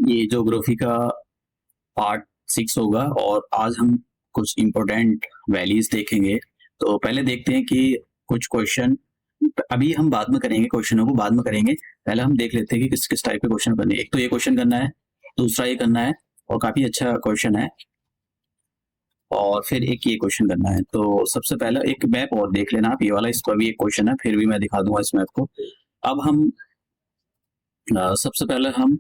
ये ज्योग्राफी का पार्ट 6 होगा और आज हम कुछ इम्पोर्टेंट वैलीज देखेंगे। तो पहले देखते हैं कि कुछ क्वेश्चन अभी हम बाद में करेंगे, क्वेश्चनों को बाद में करेंगे। पहले हम देख लेते हैं कि किस किस टाइप के क्वेश्चन करने हैं। एक तो ये क्वेश्चन करना है, दूसरा ये करना है और काफी अच्छा क्वेश्चन है, और फिर एक ये क्वेश्चन करना है। तो सबसे पहले एक मैप और देख लेना आप, ये वाला, इस पर भी एक क्वेश्चन है, फिर भी मैं दिखा दूंगा इस मैप को। अब हम सबसे पहले हम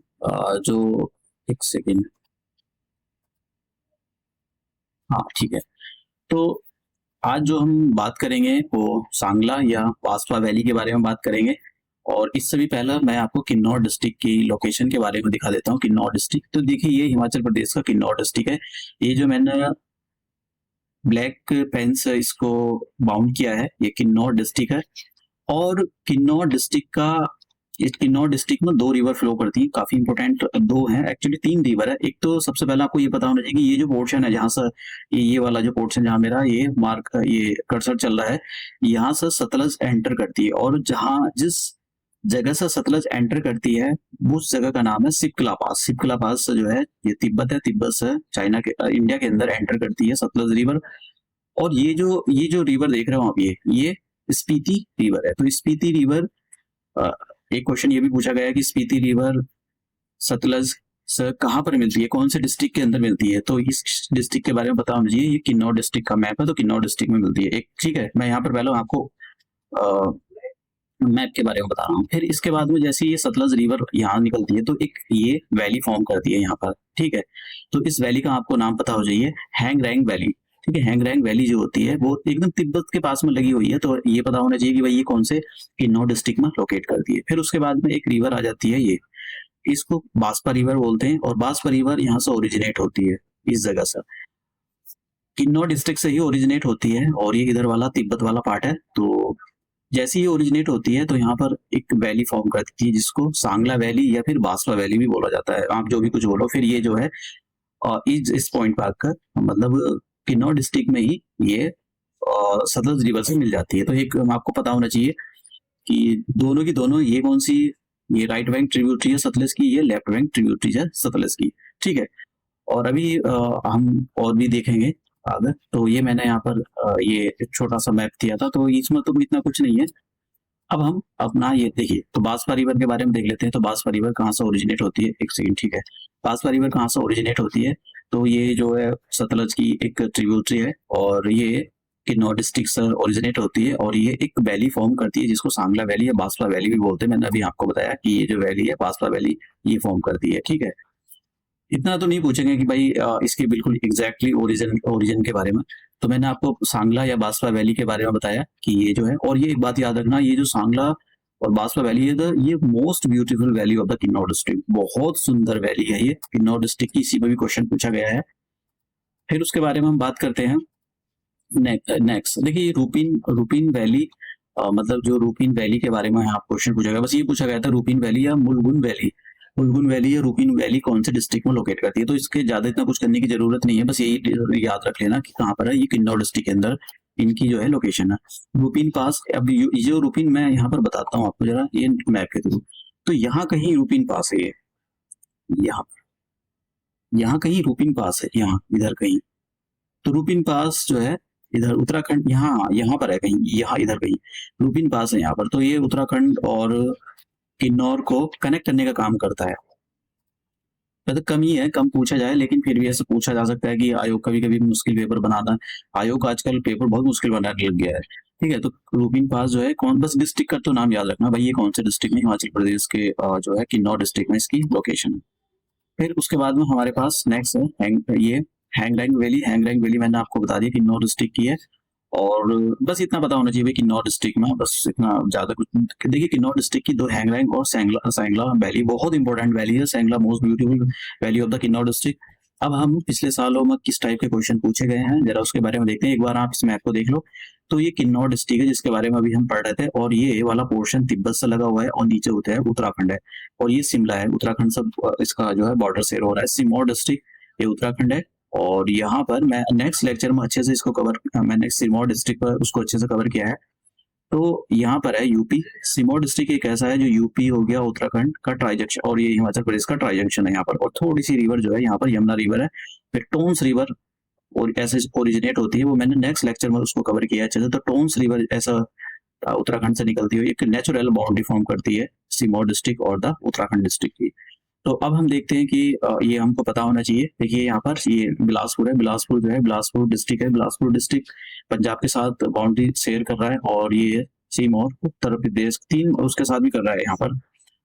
जो एक सेकेंड, हाँ ठीक है। तो आज जो हम बात करेंगे वो सांगला या बास्पा वैली के बारे में बात करेंगे। और इससे भी पहले मैं आपको किन्नौर डिस्ट्रिक्ट की लोकेशन के बारे में दिखा देता हूँ। किन्नौर डिस्ट्रिक्ट, तो देखिए ये हिमाचल प्रदेश का किन्नौर डिस्ट्रिक्ट है। ये जो मैंने ब्लैक पेन से इसको बाउंड किया है, ये किन्नौर डिस्ट्रिक्ट है। और किन्नौर डिस्ट्रिक्ट का, इस किन्नौर डिस्ट्रिक्ट में 2 रिवर फ्लो करती हैं, काफी इंपोर्टेंट 2 हैं, एक्चुअली 3 रिवर है। एक तो सबसे पहले आपको ये पता होना चाहिए कि ये जो पोर्शन है जहाँ से ये वाला जो पोर्शन जहाँ मेरा ये मार्क ये कर्सर चल रहा है, यहाँ से सतलज एंटर करती है। और जहाँ जिस जगह से सतलज एंटर करती है उस जगह का नाम है सिपकला पास। सिपकला पास से जो है ये तिब्बत है, तिब्बत से चाइना के इंडिया के अंदर एंटर करती है सतलज रिवर। और ये जो रिवर देख रहे हो आप, ये स्पीति रिवर है। तो स्पीति रिवर, एक क्वेश्चन ये भी पूछा गया है कि स्पीति रिवर सतलज से कहाँ पर मिलती है, कौन से डिस्ट्रिक्ट के अंदर मिलती है। तो इस डिस्ट्रिक्ट के बारे में पता होना चाहिए। ये किन्नौर डिस्ट्रिक्ट का मैप है, तो किन्नौर डिस्ट्रिक्ट में मिलती है एक, ठीक है। मैं यहाँ पर पहले आपको मैप के बारे में बता रहा हूँ। फिर इसके बाद में जैसे ये सतलज रिवर यहाँ निकलती है तो एक ये वैली फॉर्म करती है यहाँ पर, ठीक है। तो इस वैली का आपको नाम पता हो जाइए, हैंग रैंग वैली, ठीक है। हैंग रैंग वैली जो होती है वो एकदम तिब्बत के पास में लगी हुई है। तो ये पता होना चाहिए कि भाई ये कौन से किन्नौर डिस्ट्रिक्ट में लोकेट करती है। फिर उसके बाद में एक रिवर आ जाती है, ये इसको बास्पा रिवर बोलते हैं। और बास्पा रिवर यहाँ से ओरिजिनेट होती है, इस जगह से किन्नौर डिस्ट्रिक्ट से ही ओरिजिनेट होती है। और ये इधर वाला तिब्बत वाला पार्ट है। तो जैसे ही ओरिजिनेट होती है तो यहाँ पर एक वैली फॉर्म करती है जिसको सांगला वैली या फिर बास्पा वैली भी बोला जाता है, आप जो भी कुछ बोलो। फिर ये जो है इस पॉइंट पर आकर मतलब किन्नौर डिस्ट्रिक्ट में ही ये सतलज रिवर से मिल जाती है। तो एक आपको पता होना चाहिए कि दोनों की दोनों, ये कौन सी, ये राइट बैंक ट्रिब्यूटरी है सतलज की, ये लेफ्ट बैंक ट्रिब्यूटरी है सतलज की, ठीक है। और अभी हम और भी देखेंगे आगे। तो ये मैंने यहाँ पर ये एक छोटा सा मैप दिया था, तो इसमें तो इतना कुछ नहीं है। अब हम अपना ये देखिए, तो बांसवा रिवर के बारे में देख लेते हैं। तो बांसवा रिवर कहाँ से ओरिजिनेट होती है, एक सेकंड, ठीक है। बांसवा रिवर कहाँ से ओरिजिनेट होती है, तो ये जो है सतलज की एक ट्रिब्यूटरी है और ये किन्नौर डिस्ट्रिक्ट से ओरिजिनेट होती है। और ये एक वैली फॉर्म करती है जिसको सांगला वैली या बांसवा वैली भी बोलते हैं। मैंने अभी आपको बताया कि ये जो वैली है बांसवा वैली ये फॉर्म करती है, ठीक है। इतना तो नहीं पूछेंगे कि भाई इसके बिल्कुल एग्जैक्टली ओरिजिन ओरिजिन के बारे में। तो मैंने आपको सांगला या बांसवा वैली के बारे में बताया कि ये जो है। और ये एक बात याद रखना, ये जो सांगला और बांसवा वैली है, ये most beautiful valley of the Kinnaur district, बहुत सुंदर वैली है ये किन्नौर डिस्ट्रिक्ट की। इसी पर भी क्वेश्चन पूछा गया है। फिर उसके बारे में हम बात करते हैं। नेक्स्ट देखिए, रूपिन रूपिन वैली, मतलब जो रूपिन वैली के बारे में यहाँ क्वेश्चन पूछा गया, बस ये पूछा गया था रूपिन वैली या मुलगुन वैली, मुलगुन वैली या रूपिन वैली कौन से डिस्ट्रिक्ट में लोकेट करती है। तो इसके ज्यादा इतना कुछ करने की जरूरत नहीं है, बस यही याद रख लेना कि कहाँ पर है, ये किन्नौर डिस्ट्रिक्ट के अंदर इनकी जो है लोकेशन है। रूपिन पास, अब जो रूपिन मैं यहाँ पर बताता हूँ आपको जरा ये मैप के थ्रू। तो यहाँ कहीं रूपिन पास है, ये यहाँ यहाँ कहीं रूपिन पास है, यहाँ इधर कहीं। तो रूपिन पास जो है इधर उत्तराखंड, यहाँ यहाँ पर है कहीं, यहाँ इधर कहीं रूपिन पास है यहाँ पर। तो ये उत्तराखंड और किन्नौर को कनेक्ट करने का काम करता है। मतलब कम ही है, कम पूछा जाए, लेकिन फिर भी ऐसा पूछा जा सकता है कि आयोग कभी कभी मुश्किल पेपर बनाता है। आयोग आजकल पेपर बहुत मुश्किल बनाने लग गया है, ठीक है। तो रूपिन पास जो है कौन, बस डिस्ट्रिक्ट का तो नाम याद रखना भाई, ये कौन से डिस्ट्रिक्ट में, हिमाचल प्रदेश के जो है किन्नौर डिस्ट्रिक्ट में इसकी लोकेशन है। फिर उसके बाद में हमारे पास नेक्स्ट है ये हैंगरैंग वैली। हैंगरैंग वैली मैंने आपको बता दिया किन्नौर डिस्ट्रिक्ट की है। और बस इतना पता होना चाहिए भाई किन्नौर डिस्ट्रिक्ट में, बस इतना ज्यादा कुछ नहीं। देखिए किन्नौर डिस्ट्रिक्ट की 2 हैंगरैंग और सैंगला वैली, बहुत इंपॉर्टेंट वैली है Sangla, most beautiful valley of the Kinnaur district. अब हम पिछले सालों में किस टाइप के क्वेश्चन पूछे गए हैं जरा उसके बारे में देखते हैं। एक बार आप इस मैप को देख लो। तो ये किन्नौर डिस्ट्रिक्ट है जिसके बारे में अभी हम पढ़ रहे थे, और ये वाला पोर्शन तिब्बत से लगा हुआ है और नीचे होता है उत्तराखंड है। और ये शिमला है, उत्तराखंड से इसका जो है बॉर्डर शेयर हो रहा है। सिरमौर डिस्ट्रिक्ट ये उत्तराखंड है। और यहाँ पर मैं नेक्स्ट लेक्चर में अच्छे से इसको कवर, मैंने सिरमौर डिस्ट्रिक्ट पर उसको अच्छे से कवर किया है। तो यहाँ पर है यूपी। सिमोर डिस्ट्रिक्ट एक ऐसा है जो यूपी हो गया, उत्तराखंड का ट्राई जंक्शन, और ये हिमाचल प्रदेश का ट्राई जंक्शन है यहाँ पर। और थोड़ी सी रिवर जो है यहाँ पर यमुना रिवर है, फिर टोन्स रिवर और ऐसे ओरिजिनेट होती है, वो मैंने नेक्स्ट लेक्चर में उसको कवर किया है अच्छे से। तो टोन्स रिवर ऐसा उत्तराखंड से निकलती हुई एक नेचुरल बाउंड्री फॉर्म करती है सिमोर डिस्ट्रिक्ट और द उत्तराखंड डिस्ट्रिक्ट की। तो अब हम देखते हैं कि ये हमको पता होना चाहिए। देखिए यहाँ पर ये बिलासपुर है, बिलासपुर जो है बिलासपुर डिस्ट्रिक्ट है। बिलासपुर डिस्ट्रिक्ट पंजाब के साथ बाउंड्री शेयर कर रहा है, और ये सिमोर उत्तर प्रदेश तीन उसके साथ भी कर रहा है यहाँ पर,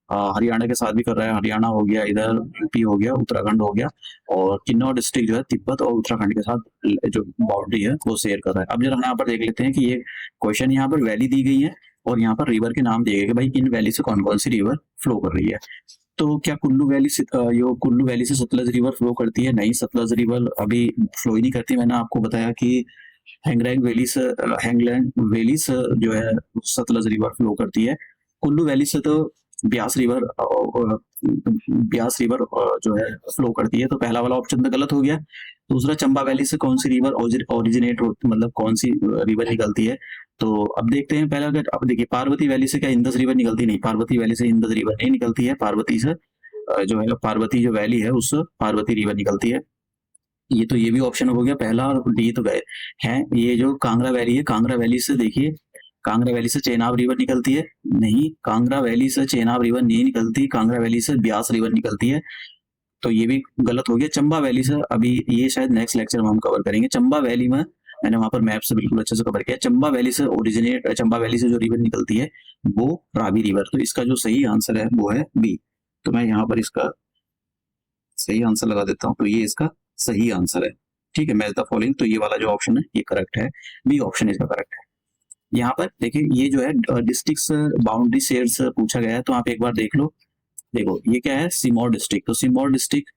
हरियाणा के साथ भी कर रहा है। हरियाणा हो गया, इधर यूपी हो गया, उत्तराखंड हो गया, और किन्नौर डिस्ट्रिक्ट जो है तिब्बत और उत्तराखंड के साथ जो बाउंड्री है वो शेयर कर रहा है। अब जरा यहाँ पर देख लेते हैं कि ये क्वेश्चन यहाँ पर वैली दी गई है और यहाँ पर रिवर के नाम दिए गए कि भाई इन वैली से कौन कौन सी रिवर फ्लो कर रही है। तो क्या कुल्लू वैली से कुल्लू वैली से सतलज रिवर फ्लो करती है? नहीं, सतलज रिवर अभी फ्लो ही नहीं करती। मैंने आपको बताया कि हैंगलैंग वैली से जो है सतलज रिवर फ्लो करती है। कुल्लू वैली से तो ब्यास रिवर जो है फ्लो करती है। तो पहला वाला ऑप्शन तो गलत हो गया। दूसरा, चंबा वैली से कौन सी रिवर ओरिजिनेट होती, मतलब कौन सी रिवर निकलती है? तो अब देखते हैं पहला। अगर अब देखिए, पार्वती वैली से क्या इंदस रिवर निकलती? नहीं, पार्वती वैली से इंदस रिवर नहीं निकलती है। पार्वती से जो है पार्वती जो वैली है उससे पार्वती रिवर निकलती है। ये भी ऑप्शन हो गया पहला, और डी तो गए हैं। ये जो कांगड़ा वैली है, कांगड़ा वैली से देखिए, कांगड़ा वैली से चेनाब रिवर निकलती है? नहीं, कांगड़ा वैली से चेनाब रिवर नहीं निकलती, कांगड़ा वैली से ब्यास रिवर निकलती है। तो ये भी गलत हो गया। चंबा वैली से, अभी ये शायद नेक्स्ट लेक्चर में हम कवर करेंगे। चंबा वैली में मैंने वहां पर मैप से बिल्कुल अच्छे से कवर किया। चंबा वैली से जो रिवर निकलती है वो रावी रिवर। तो इसका जो सही आंसर है वो है बी। तो मैं यहाँ पर इसका सही आंसर लगा देता हूँ। तो ये इसका सही आंसर है। ठीक है, मैच द फॉलोइंग। तो ये वाला जो ऑप्शन है ये करेक्ट है, बी ऑप्शन इसका करेक्ट है। यहाँ पर देखिए, ये जो है डिस्ट्रिक्ट बाउंड्री शेयर्स पूछा गया है, तो आप एक बार देख लो। देखो ये क्या है, सिमोर डिस्ट्रिक्ट। तो सिमोर डिस्ट्रिक्ट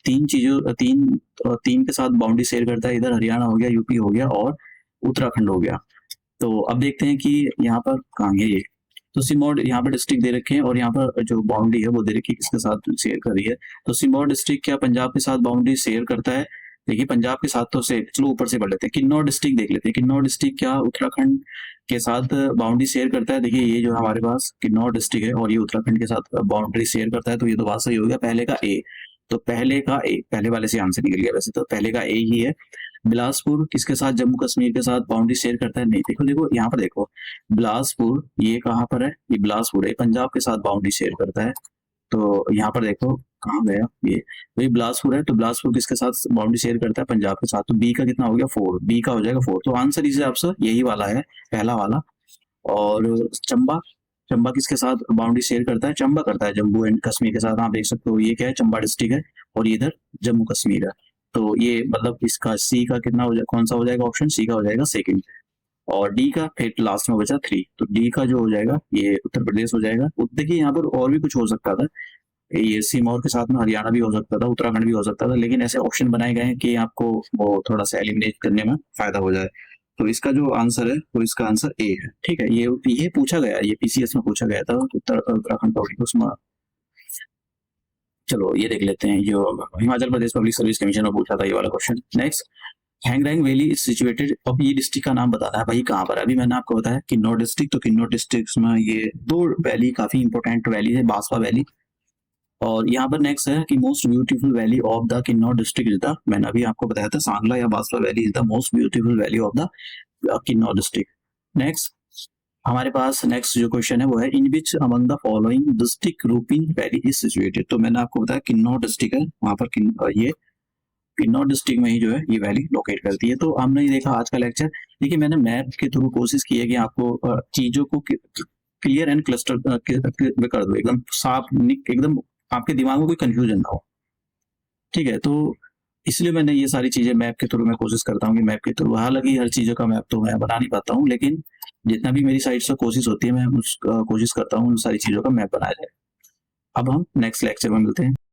तीन के साथ बाउंड्री शेयर करता है। इधर हरियाणा हो गया, यूपी हो गया, और उत्तराखंड हो गया। तो अब देखते हैं कि यहाँ पर कहाँ है ये। तो सिमोर यहाँ पर डिस्ट्रिक्ट दे रखे हैं, और यहाँ पर जो बाउंड्री है वो दे रखी है, किसके साथ शेयर कर रही है। तो सिमोर डिस्ट्रिक्ट क्या पंजाब के साथ बाउंड्री शेयर करता है? देखिए, पंजाब के साथ तो से चलो ऊपर से पढ़ लेते हैं। किन्नौर डिस्ट्रिक्ट देख लेते हैं। किन्नौर डिस्ट्रिक्ट क्या उत्तराखंड के साथ बाउंड्री शेयर करता है? देखिए, ये जो हमारे पास किन्नौर डिस्ट्रिक्ट है और ये उत्तराखंड के साथ बाउंड्री शेयर करता है। तो ये तो बात सही हो गया, पहले का ए। तो पहले वाले से आंसर निकल गया। वैसे तो पहले का ए ही है। बिलासपुर किसके साथ जम्मू कश्मीर के साथ बाउंड्री शेयर करता है? नहीं, देखो यहाँ पर देखो, बिलासपुर ये कहाँ पर है? ये बिलासपुर है, पंजाब के साथ बाउंड्री शेयर करता है। तो यहाँ पर देखो कहाँ गया ये, तो ये बिलासपुर है। तो बिलासपुर किसके साथ बाउंड्री शेयर करता है? पंजाब के साथ। तो बी का कितना हो गया? 4। बी का हो जाएगा 4। तो आंसर इस हिसाब से यही वाला है, पहला वाला। और चंबा किसके साथ बाउंड्री शेयर करता है? चंबा करता है जम्मू एंड कश्मीर के साथ। आप देख सकते हो ये क्या है, चंबा डिस्ट्रिक्ट है, और ये इधर जम्मू कश्मीर है। तो ये मतलब इसका सी का कितना हो जाएगा, कौन सा हो जाएगा ऑप्शन? सी का हो जाएगा सेकंड। और डी का फिर लास्ट में बचा 3। तो डी का जो हो जाएगा ये उत्तर प्रदेश हो जाएगा। देखिए यहाँ पर और भी कुछ हो सकता था, ये सिमोर के साथ में हरियाणा भी हो सकता था, उत्तराखंड भी हो सकता था, लेकिन ऐसे ऑप्शन बनाए गए हैं कि आपको वो थोड़ा सा एलिमिनेट करने में फायदा हो जाए। तो इसका जो आंसर है वो इसका आंसर ए है। ठीक है, ये पूछा गया, ये पीसीएस में पूछा गया था उत्तराखंड पब्लिक उसमें। चलो ये देख लेते हैं, जो Himachal Pradesh public service commission में पूछा था ये वाला question. Next, Hangrang valley is situated. अब ये डिस्ट्रिक्ट का नाम बताना है भाई कहाँ पर है। अभी मैंने आपको बताया किन्नौर डिस्ट्रिक्ट। तो किन्नौर डिस्ट्रिक्ट में ये 2 वैली काफी इंपॉर्टेंट वैली है, बासवा वैली, और यहाँ पर नेक्स्ट है कि most beautiful valley of the Kinnaur district is the, मैंने अभी आपको बताया था सांगला या Baspa valley is the most beautiful valley of the Kinnaur district. Next हमारे पास नेक्स्ट जो क्वेश्चन है वो है, in which among the following district Rupin valley is situated. तो मैंने आपको बताया किन्नौर डिस्ट्रिक्ट है, वहां पर ये किन्नौर डिस्ट्रिक्ट में ही जो है ये वैली लोकेट करती है। तो हमने ये देखा आज का लेक्चर। देखिए, मैंने मैप के थ्रू कोशिश की है कि आपको चीजों को क्लियर एंड क्लस्टर कर दो, एकदम साफ, एकदम आपके दिमाग में कोई कंफ्यूजन ना हो। ठीक है, तो इसलिए मैंने ये सारी चीजें मैप के थ्रू मैं कोशिश करता हूँ कि मैप के थ्रू, हालांकि हर चीजों का मैप तो मैं बना नहीं पाता हूँ, लेकिन जितना भी मेरी साइड से कोशिश होती है मैं कोशिश करता हूँ उन सारी चीजों का मैप बनाया जाए। अब हम नेक्स्ट लेक्चर में मिलते हैं।